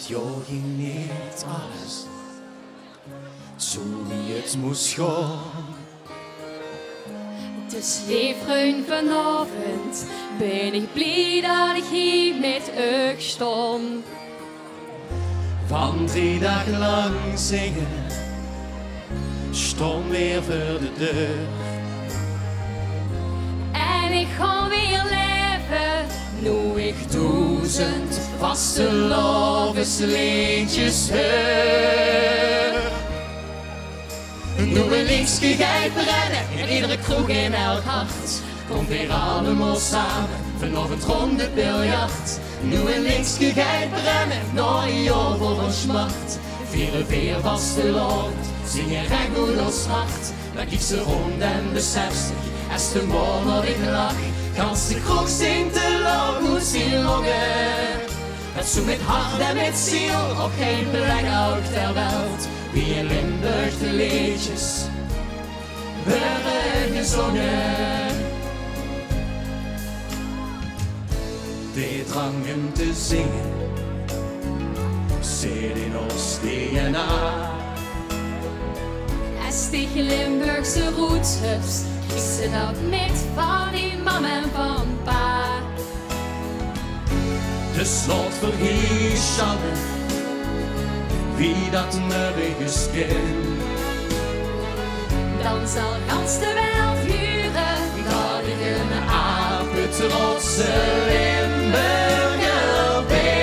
jou ging niet alles zo wie het moest gaan. Dus liefreun vanavond ben ik blij dat ik hier met u stond. Van 3 dagen lang zingen, stond weer voor de deur. En ik ga weer leven, nu ik 1000 vaste lovensliedjes hoor. Nu een linkske geit brennen, in iedere kroeg in elk hart. Komt weer allemaal samen, vanavond rond de biljart. Nu een linkske geit brennen, naar jou voor een smart. Vieren weer vaste land, zingen recht goed ons hart. Dan kiek ze rond en besef zich, als de morgen ik lach. Kans de kroeg zingt te lang, hoe zien longen. Het zo met hart en met ziel, op geen plek uit ter wereld. Wie in Limburg de liedjes werden gezongen. Die drangen te zingen zit in ons DNA. Als die Limburgse roots hebt, is ze dat met van die mam en van pa. De slot vergieschen, wie dat nergens kent. Dan zal gans de wel vuren, Dat ik een apetrotse Limburger ben.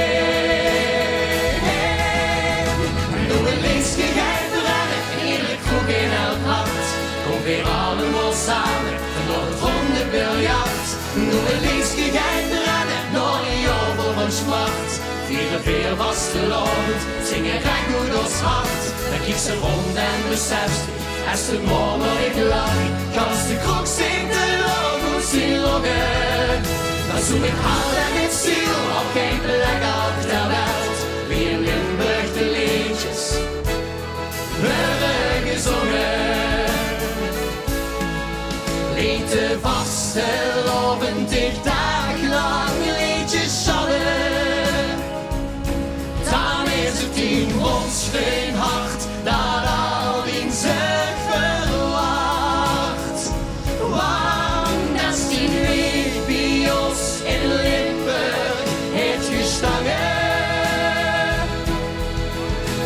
Doe een linkske geit rennen, in iedere kroeg in elk hart. Kom weer allemaal samen, door het ronde biljart. Doe een linkske geit rennen, door jou voor een smart. Vieren weer vaste land, zingen recht goed ons hart. Dan kiek ze rond en beseft zich, als de morgen ik lach. Kans de kroeg zingt te lang, hoe zien longen. Dan zoek ik hart en met ziel, op geen plek op ter wereld. Wie in Limburg de liedjes werden gezongen. Liet de vaste loven dicht daglang liedjes zallen. Dan is het in ons geen hart dat al in zich verwacht. Want als die weg bij ons in Limburg heeft gestangen,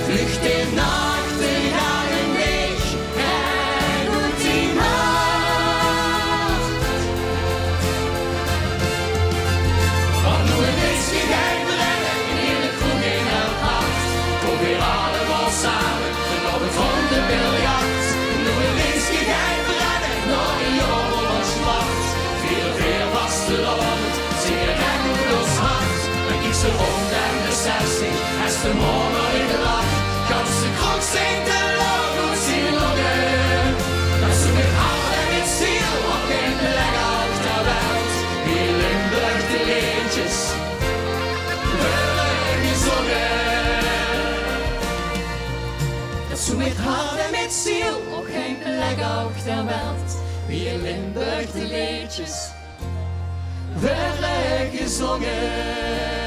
vlucht in nacht de gangen weg en doet die nacht. Want nu een linkske geit brennen, in iedere kroeg in elk hart. Kom weer allemaal samen, op het van de biljart. Nu een linkske geit brennen, naar een jongen van smart. Vieren weer vaste land, zingen recht goed ons hart. Dan kiek ze rond en besef zich, als de morgen in de lach. Kans de kroeg zingt te lang, hoe zien longen. Dan zoek ik hart en met ziel, op geen plek op ter wereld. Wie in Limburg de liedjes werden gezongen. Dat zoek ik hart en met ziel, op geen plek op ter wereld. Wie in Limburg de liedjes werden gezongen.